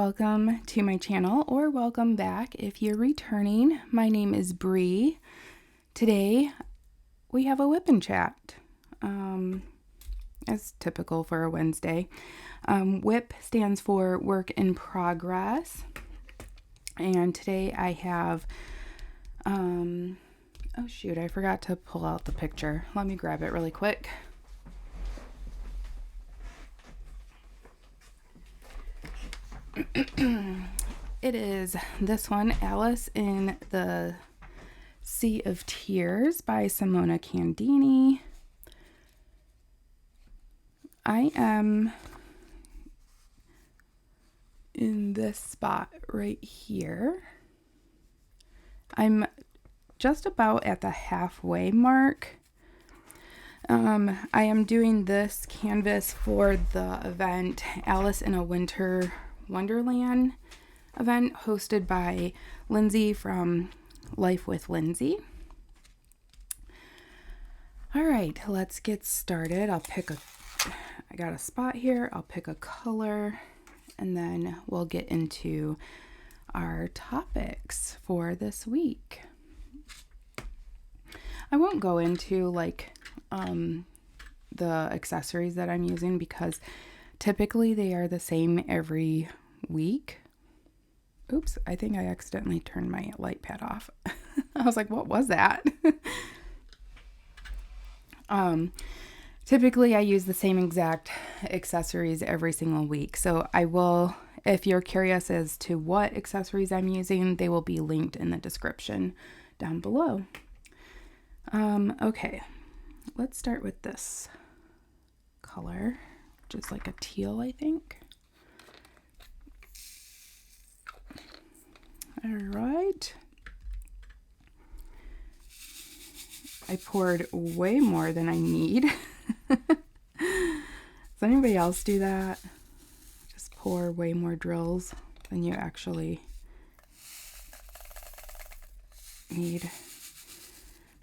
welcome to my channel, or welcome back if you're returning. My name is Bree. Today we have a WIP and Chat, as typical for a Wednesday. WIP stands for Work in Progress, and today I have, oh shoot, I forgot to pull out the picture. Let me grab it really quick. It is this one, Alice in the Sea of Tears by Simona Candini. I am in this spot right here. I'm just about at the halfway mark. I am doing this canvas for the event Alice in a Winter Wonderland event hosted by Lindsay from Life with Lindsay. All right, let's get started. I got a spot here. I'll pick a color and then we'll get into our topics for this week. I won't go into the accessories that I'm using because typically they are the same every week. Oops, I think I accidentally turned my light pad off. I was like, what was that? Typically I use the same exact accessories every single week. So I will, if you're curious as to what accessories I'm using, they will be linked in the description down below. Okay, let's start with this color, which is like a teal, I think. All right. I poured way more than I need. Does anybody else do that? Just pour way more drills than you actually need.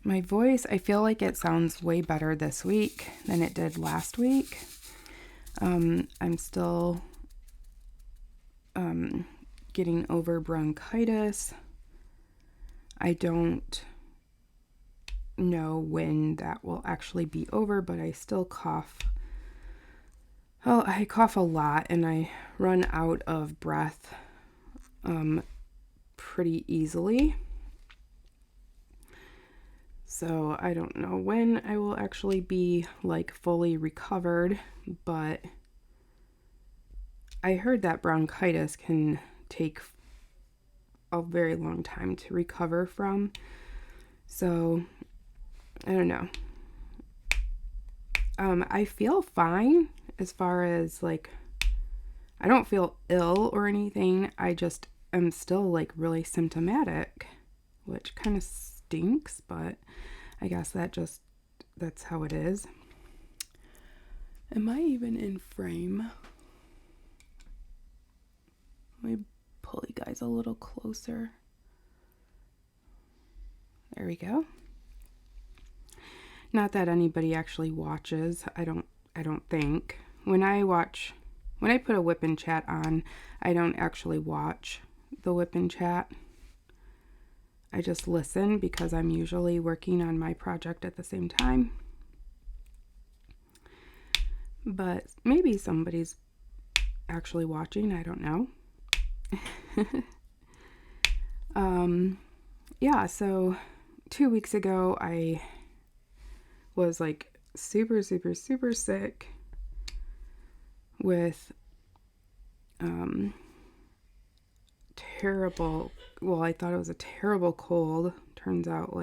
My voice, I feel like it sounds way better this week than it did last week. I'm still getting over bronchitis. I don't know when that will actually be over, but I still cough. Oh, I cough a lot and I run out of breath pretty easily. So I don't know when I will actually be fully recovered, but I heard that bronchitis can take a very long time to recover from. So I don't know. I feel fine as far as I don't feel ill or anything. I just am still really symptomatic, which kind of stinks, but I guess that's how it is. Am I even in frame? Let me pull you guys a little closer. There we go. Not that anybody actually watches. I don't think. When I put a WIP and Chat on, I don't actually watch the WIP and Chat. I just listen because I'm usually working on my project at the same time. But maybe somebody's actually watching, I don't know. Yeah, so 2 weeks ago I was super sick with terrible, well, I thought it was a terrible cold. Turns out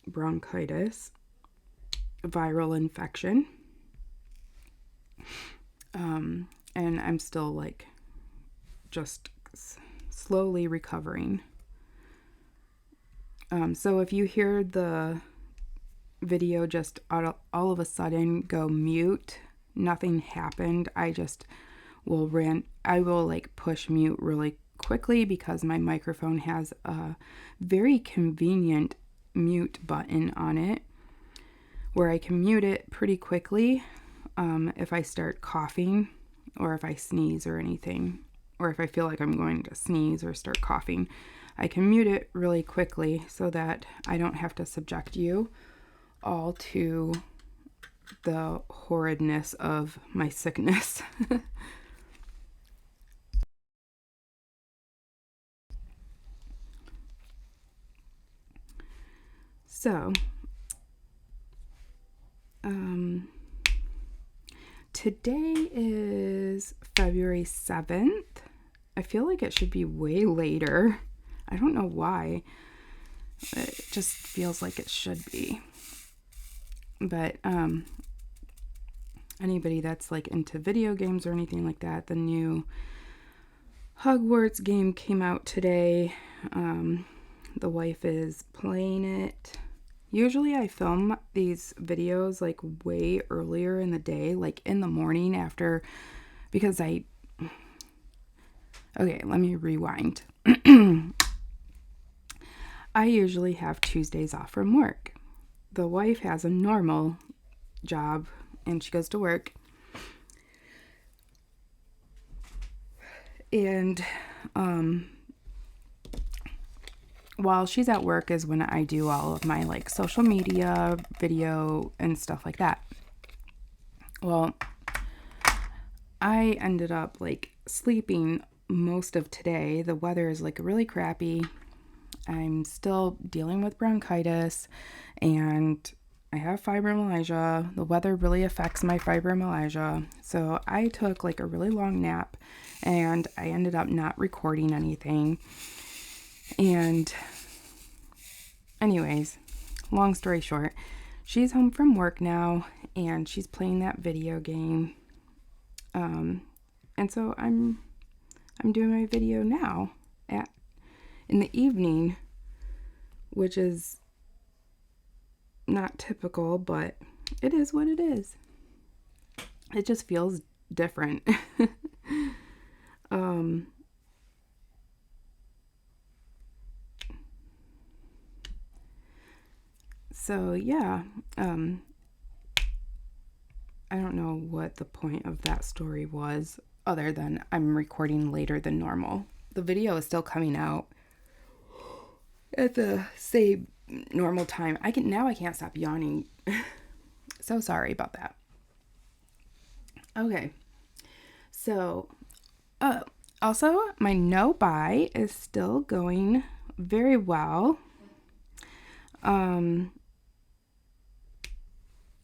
bronchitis, viral infection. And I'm still just slowly recovering. So if you hear the video just all of a sudden go mute, nothing happened. I will push mute really quickly because my microphone has a very convenient mute button on it where I can mute it pretty quickly if I start coughing or if I sneeze or anything. or if I feel like I'm going to sneeze or start coughing, I can mute it really quickly so that I don't have to subject you all to the horridness of my sickness. So, today is February 7th. I feel like it should be way later. I don't know why. It just feels like it should be. But anybody that's like into video games or anything like that, the new Hogwarts game came out today. The wife is playing it. Usually I film these videos like way earlier in the day, like in the morning after, because okay, let me rewind. I usually have Tuesdays off from work. The wife has a normal job and she goes to work. And while she's at work is when I do all of my like social media, video, and stuff like that. Well, I ended up like sleeping most of today. The weather is like really crappy. I'm still dealing with bronchitis and I have fibromyalgia. The weather really affects my fibromyalgia. So I took like a really long nap and I ended up not recording anything. And anyways, long story short, she's home from work now and she's playing that video game. And so I'm doing my video now in the evening, which is not typical, but it is what it is. It just feels different. So yeah, I don't know what the point of that story was, other than I'm recording later than normal. The video is still coming out at the same normal time. I can't stop yawning. So sorry about that. Okay. So, also my no buy is still going very well.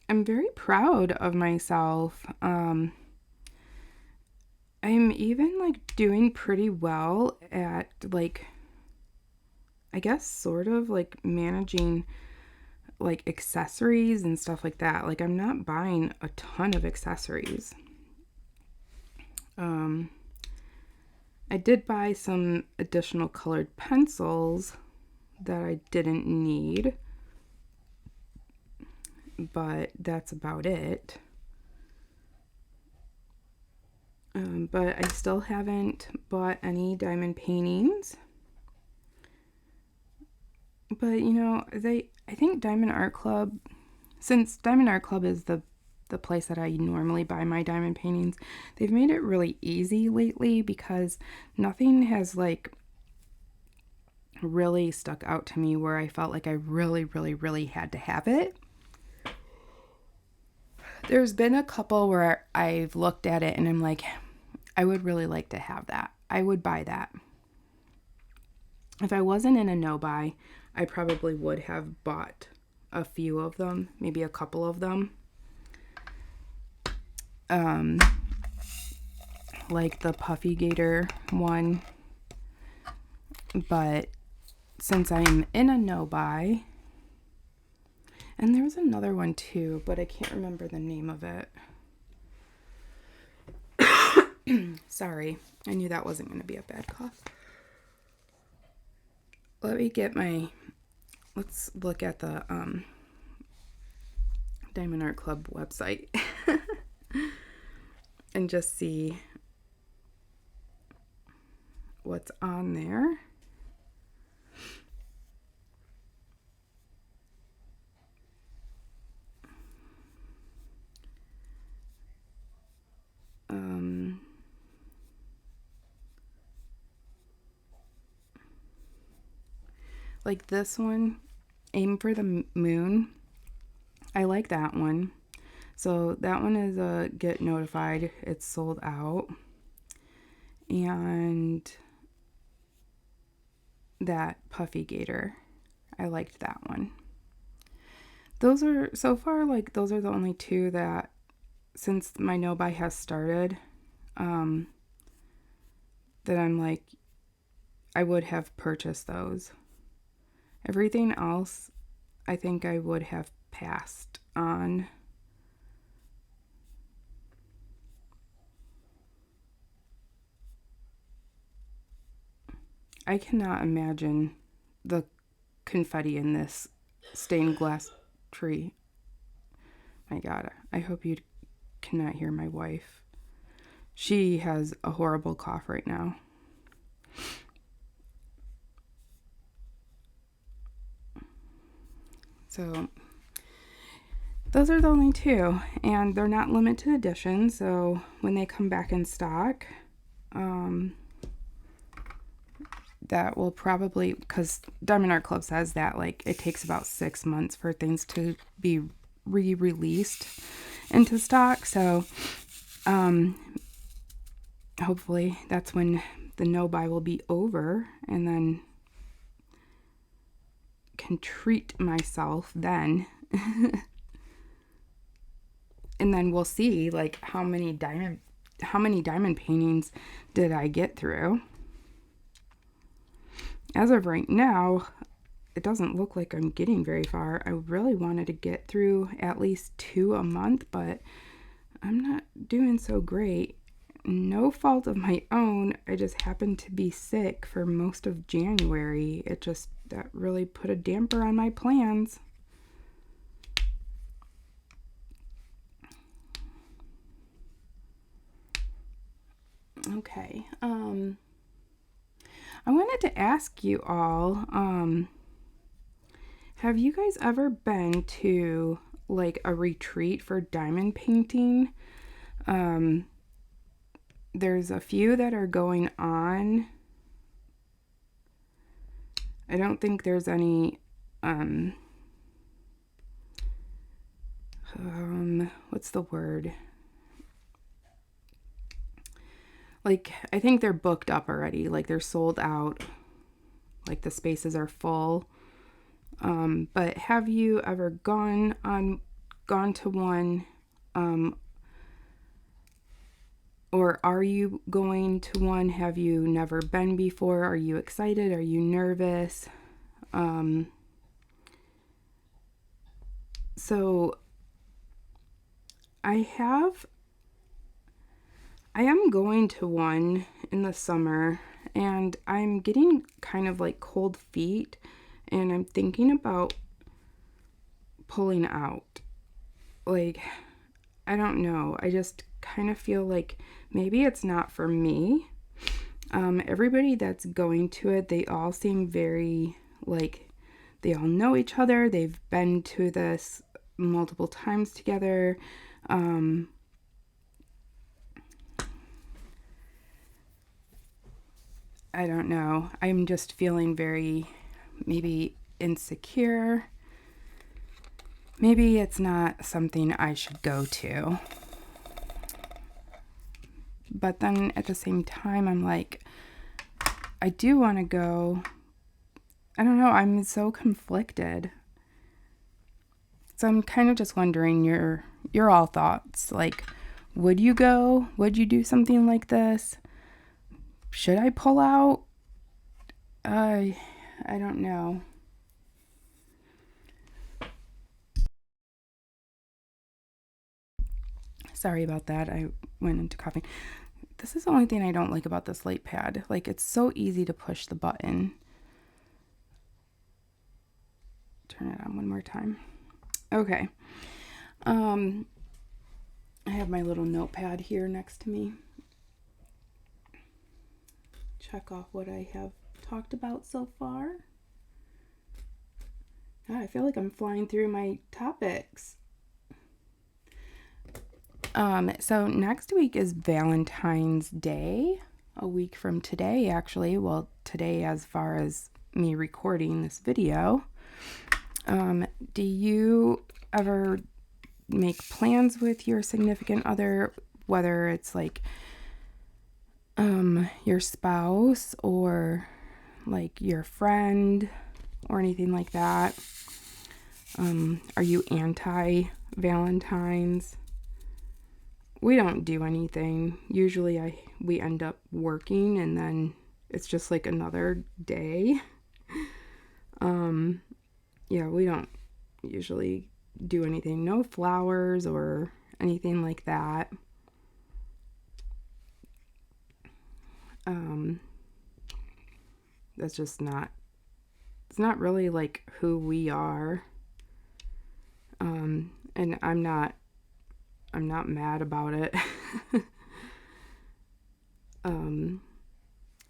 I'm very proud of myself. I'm even like doing pretty well at like, I guess sort of like managing like accessories and stuff like that. Like I'm not buying a ton of accessories. I did buy some additional colored pencils that I didn't need, but that's about it. But I still haven't bought any diamond paintings. But you know, I think Diamond Art Club, since Diamond Art Club is the place that I normally buy my diamond paintings, they've made it really easy lately because nothing has like really stuck out to me where I felt like I really, really, really had to have it. There's been a couple where I've looked at it and I'm like, I would really like to have that. I would buy that. If I wasn't in a no buy, I probably would have bought a few of them, maybe a couple of them. Like the Puffy Gator one. But since I'm in a no buy, and there was another one too, but I can't remember the name of it. Sorry, I knew that wasn't going to be a bad cough. Let's look at the Diamond Art Club website and just see what's on there. Like this one, Aim for the Moon. I like that one. So that one is a get notified. It's sold out. And that Puffy Gator, I liked that one. Those are, so far, like, those are the only two that, since my no-buy has started, that I'm like, I would have purchased those. Everything else, I think I would have passed on. I cannot imagine the confetti in this stained glass tree. My God, I hope you cannot hear my wife. She has a horrible cough right now. So those are the only two, and they're not limited edition, so when they come back in stock, that will probably, because Diamond Art Club says that, like, it takes about 6 months for things to be re-released into stock, so hopefully that's when the no-buy will be over, and then can treat myself then. And then we'll see, like, how many diamond paintings did I get through. As of right now, it doesn't look like I'm getting very far. I really wanted to get through at least 2 a month, but I'm not doing so great. No fault of my own. I just happened to be sick for most of January. That really put a damper on my plans. Okay. I wanted to ask you all, have you guys ever been to, like, a retreat for diamond painting? There's a few that are going on. I don't think there's any, what's the word? Like, I think they're booked up already. Like, they're sold out. Like, the spaces are full. But have you ever gone to one, or are you going to one? Have you never been before? Are you excited? Are you nervous? So I am going to one in the summer, and I'm getting kind of like cold feet, and I'm thinking about pulling out. Like, I don't know. I just kind of feel like maybe it's not for me. Everybody that's going to it, they all seem very, like, they all know each other. They've been to this multiple times together. I don't know. I'm just feeling very, maybe insecure. Maybe it's not something I should go to. But then at the same time, I'm like, I do want to go. I don't know. I'm so conflicted. So I'm kind of just wondering your all thoughts. Like, would you go? Would you do something like this? Should I pull out? I don't know. Sorry about that. I went into coughing. This is the only thing I don't like about this light pad. Like, it's so easy to push the button. Turn it on one more time. Okay. I have my little notepad here next to me. Check off what I have talked about so far. God, I feel like I'm flying through my topics. So next week is Valentine's Day, a week from today, actually. Well, today as far as me recording this video. Do you ever make plans with your significant other, whether it's like your spouse or like your friend or anything like that? Are you anti-Valentine's? We don't do anything. Usually we end up working and then it's just like another day. Yeah, we don't usually do anything. No flowers or anything like that. That's just not, it's not really like who we are. And I'm not mad about it.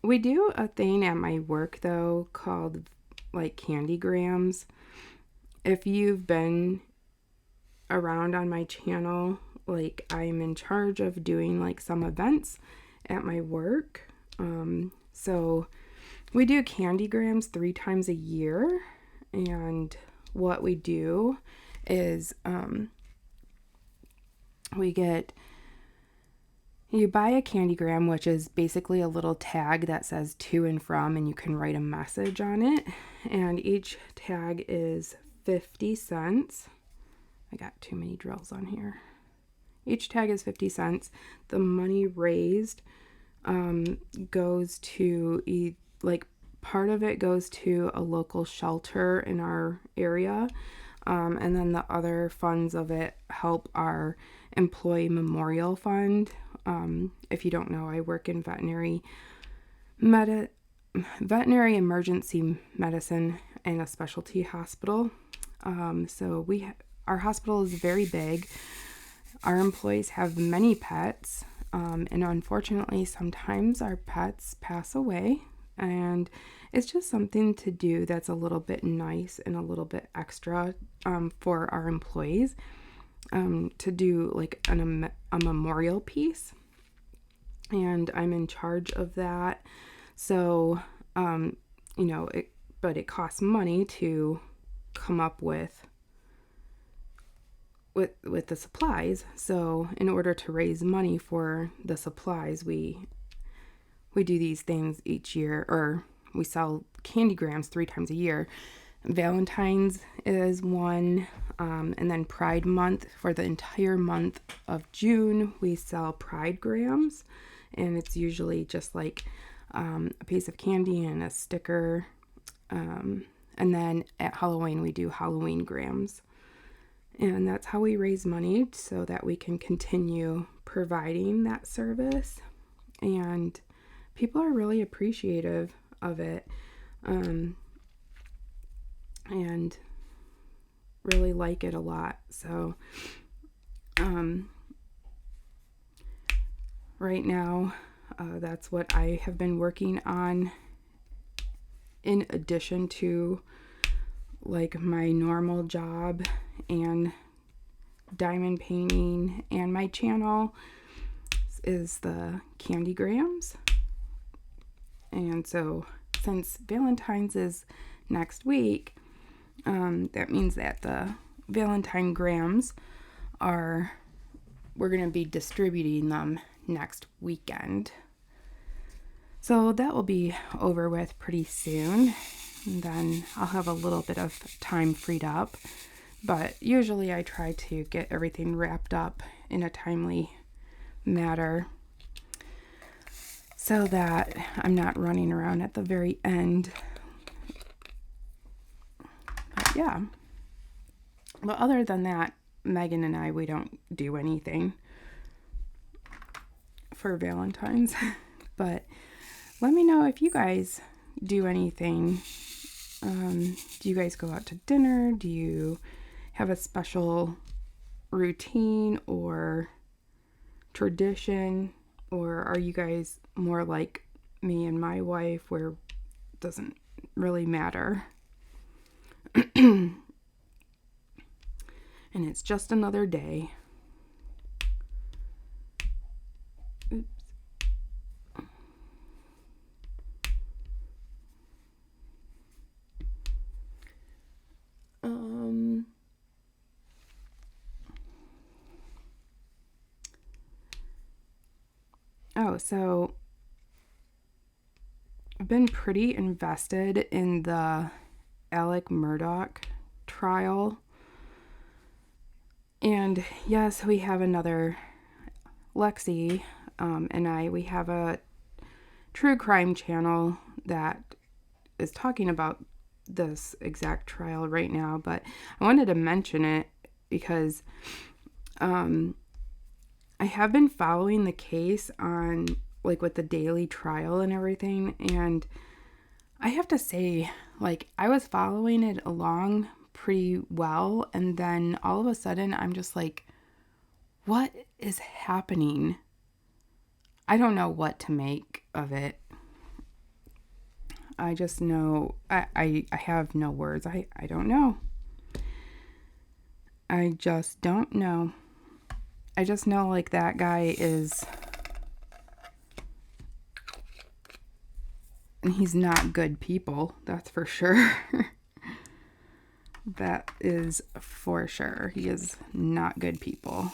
We do a thing at my work though called like candygrams. If you've been around on my channel, like I'm in charge of doing like some events at my work. So we do candygrams 3 times a year, and what we do is you buy a candygram, which is basically a little tag that says to and from, and you can write a message on it, and each tag is 50 cents. I got too many drills on here. Each tag is 50 cents. The money raised goes to like part of it goes to a local shelter in our area, and then the other funds of it help our employee memorial fund. If you don't know, I work in veterinary emergency medicine in a specialty hospital. So our hospital is very big. Our employees have many pets, and unfortunately sometimes our pets pass away, and it's just something to do that's a little bit nice and a little bit extra for our employees, to do like a memorial piece, and I'm in charge of that. So but it costs money to come up with the supplies. So in order to raise money for the supplies, we do these things each year, or we sell candygrams 3 times a year. Valentine's is one, and then Pride Month, for the entire month of June, we sell Pride grams, and it's usually just like a piece of candy and a sticker. And then at Halloween, we do Halloween grams. And that's how we raise money so that we can continue providing that service. And people are really appreciative of it, and really like it a lot. So right now, that's what I have been working on in addition to like my normal job and diamond painting, and my channel is the candygrams. And so since Valentine's is next week, that means that the Valentine grams we're going to be distributing them next weekend. So that will be over with pretty soon. And then I'll have a little bit of time freed up. But usually I try to get everything wrapped up in a timely manner so that I'm not running around at the very end. But yeah. But other than that, Megan and I, we don't do anything for Valentine's. But let me know if you guys do anything. Do you guys go out to dinner? Do you have a special routine or tradition? Or are you guys more like me and my wife, where it doesn't really matter? And it's just another day. Oops. go. So I've been pretty invested in the Alec Murdaugh trial. And yes, we have another Lexi we have a true crime channel that is talking about this exact trial right now, but I wanted to mention it because I have been following the case on like with the daily trial and everything, and I have to say, like, I was following it along pretty well, and then all of a sudden I'm just like, what is happening? I don't know what to make of it. I just know, I have no words. I don't know. I just don't know. I just know, like, that guy is, and he's not good people, that's for sure. That is for sure. He is not good people.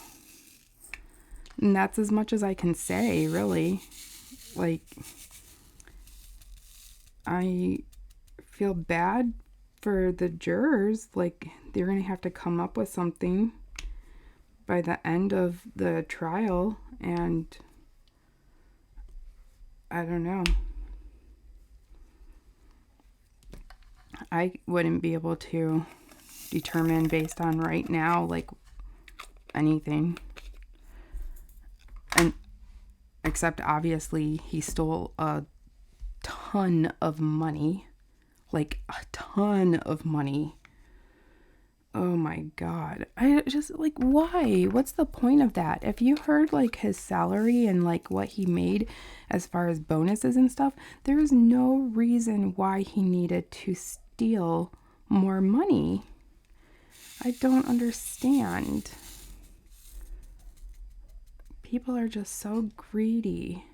And that's as much as I can say, really. Like, I feel bad for the jurors. Like, they're going to have to come up with something by the end of the trial. And I don't know. I wouldn't be able to determine based on right now, like, anything. And except obviously he stole a ton of money. Like a ton of money. Oh my God. I just, like, why? What's the point of that? If you heard like his salary and like what he made as far as bonuses and stuff, there is no reason why he needed to steal more money. I don't understand. People are just so greedy.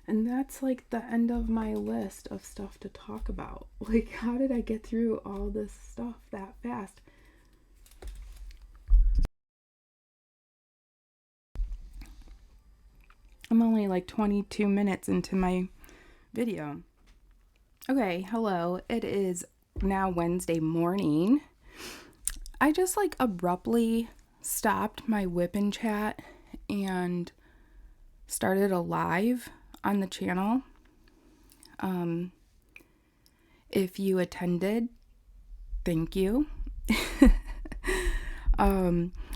And that's like the end of my list of stuff to talk about. Like, how did I get through all this stuff that fast? I'm only like 22 minutes into my video. Okay, hello. It is now Wednesday morning. I just like abruptly stopped my WIP and Chat and started a live on the channel. If you attended, thank you.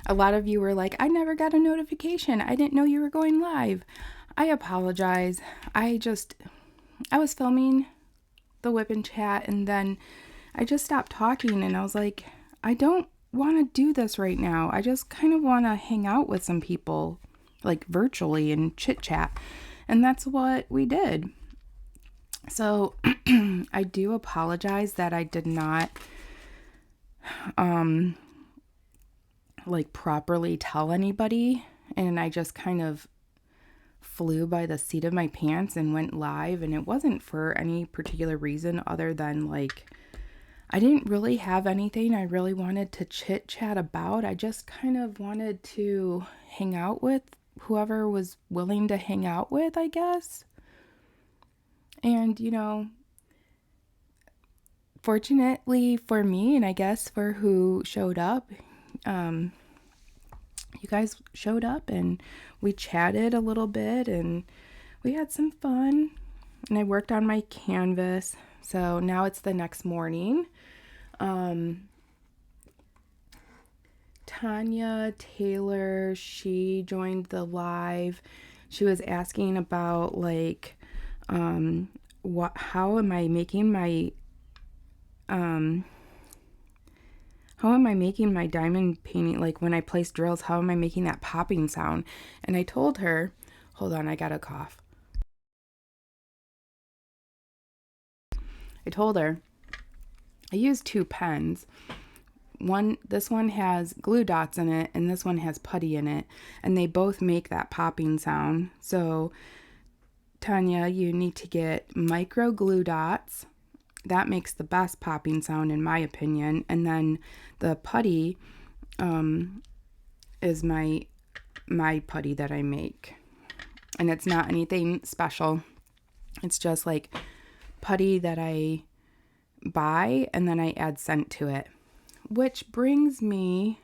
A lot of you were like, I never got a notification. I didn't know you were going live. I apologize. I was filming the WIP and Chat, and then I just stopped talking, and I was like, I don't want to do this right now. I just kind of want to hang out with some people, like virtually, and chit chat. And that's what we did. So I do apologize that I did not like properly tell anybody, and I just kind of flew by the seat of my pants and went live, and it wasn't for any particular reason other than like I didn't really have anything I really wanted to chit chat about. I just kind of wanted to hang out with whoever was willing to hang out with, I guess. And, you know, fortunately for me, and I guess for who showed up, you guys showed up and we chatted a little bit and we had some fun. And I worked on my canvas. So now it's the next morning. Tanya Taylor, she joined the live. She was asking about like how am I making my diamond painting, like when I place drills, how am I making that popping sound? And I told her, hold on, I got a cough. I told her I use two pens. This one has glue dots in it and this one has putty in it, and they both make that popping sound. So Tanya, you need to get micro glue dots, that makes the best popping sound in my opinion. And then the putty is my putty that I make. And it's not anything special. It's just like putty that I buy and then I add scent to it. Which brings me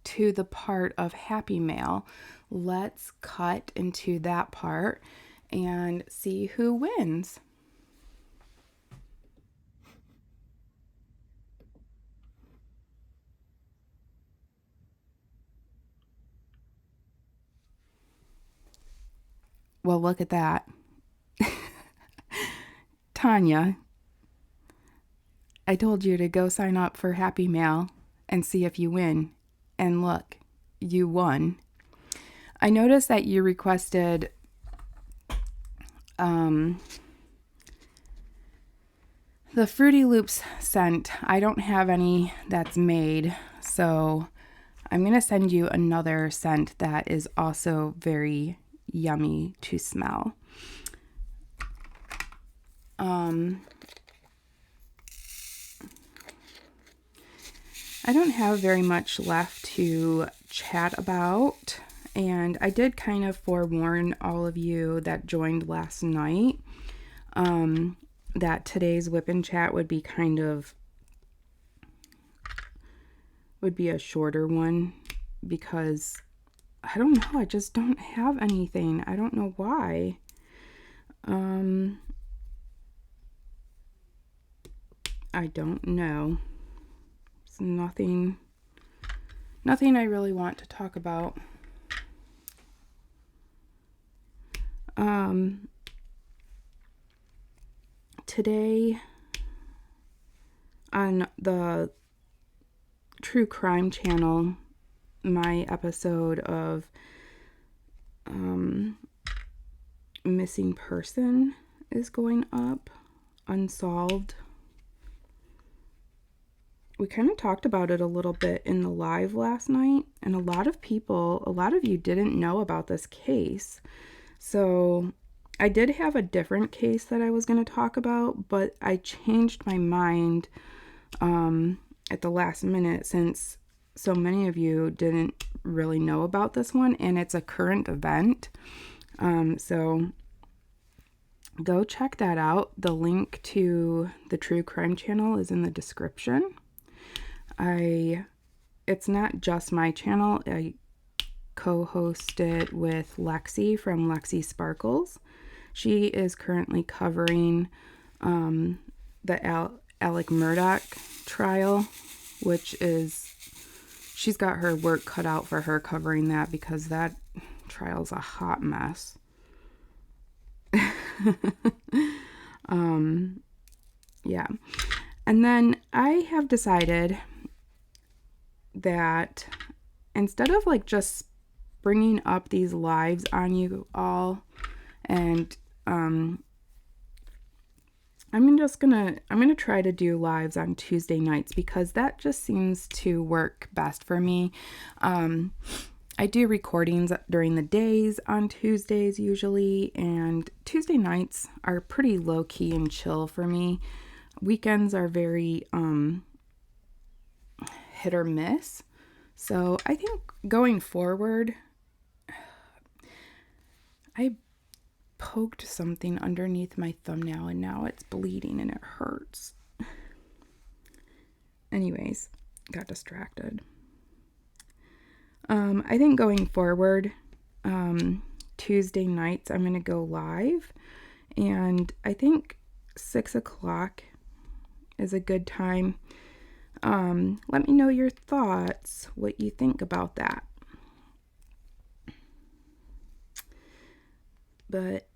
to the part of Happy Mail. Let's cut into that part and see who wins. Well, look at that. Tanya, I told you to go sign up for Happy Mail and see if you win. And look, you won. I noticed that you requested the Fruity Loops scent. I don't have any that's made, so I'm going to send you another scent that is also very yummy to smell. I don't have very much left to chat about, and I did kind of forewarn all of you that joined last night that today's WIP and Chat would be a shorter one, because I don't know, I just don't have anything. I don't know why. I don't know. It's nothing I really want to talk about. Today on the True Crime channel, my episode of Missing Person is going up, Unsolved. We kind of talked about it a little bit in the live last night, and a lot of you didn't know about this case. So I did have a different case that I was going to talk about, but I changed my mind at the last minute, since so many of you didn't really know about this one, and it's a current event. So go check that out. The link to the True Crime channel is in the description. It's not just my channel. I co-host it with Lexi from Lexi Sparkles. She is currently covering the Alec Murdaugh trial, which is, she's got her work cut out for her covering that, because that trial's a hot mess. Yeah. And then I have decided that instead of like just bringing up these lives on you all, and I'm gonna try to do lives on Tuesday nights, because that just seems to work best for me. I do recordings during the days on Tuesdays usually, and Tuesday nights are pretty low key and chill for me. Weekends are very hit or miss. So I think going forward, I poked something underneath my thumbnail and now it's bleeding and it hurts. Anyways, got distracted. I think going forward, Tuesday nights I'm going to go live, and I think 6 o'clock is a good time. Let me know your thoughts, what you think about that. But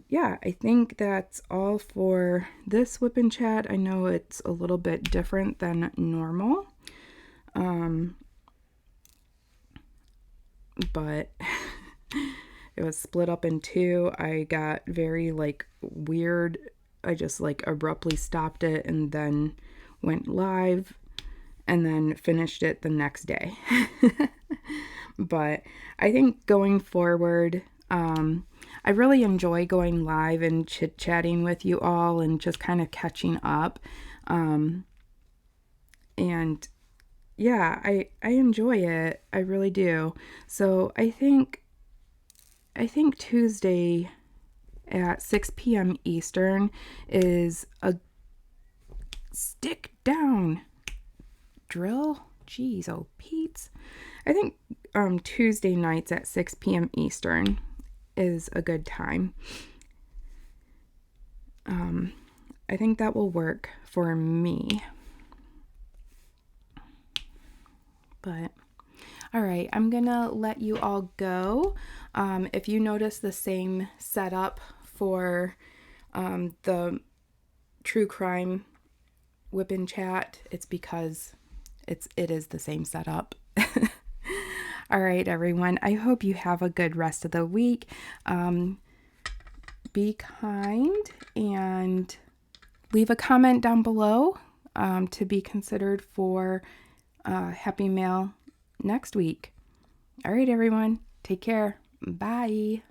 yeah, I think that's all for this WIP and Chat. I know it's a little bit different than normal. But it was split up in two. I got very weird. I just abruptly stopped it and then went live and then finished it the next day. But I think going forward, I really enjoy going live and chit-chatting with you all and just kind of catching up. And yeah, I enjoy it. I really do. So I think Tuesday at 6 p.m. Eastern is a stick down drill. Jeez, oh Pete's. I think Tuesday nights at 6 p.m. Eastern is a good time. I think that will work for me. But all right, I'm gonna let you all go. If you notice the same setup for the true crime WIP and Chat, it's because it is the same setup. All right, everyone. I hope you have a good rest of the week. Be kind and leave a comment down below to be considered for Happy Mail next week. All right, everyone. Take care. Bye.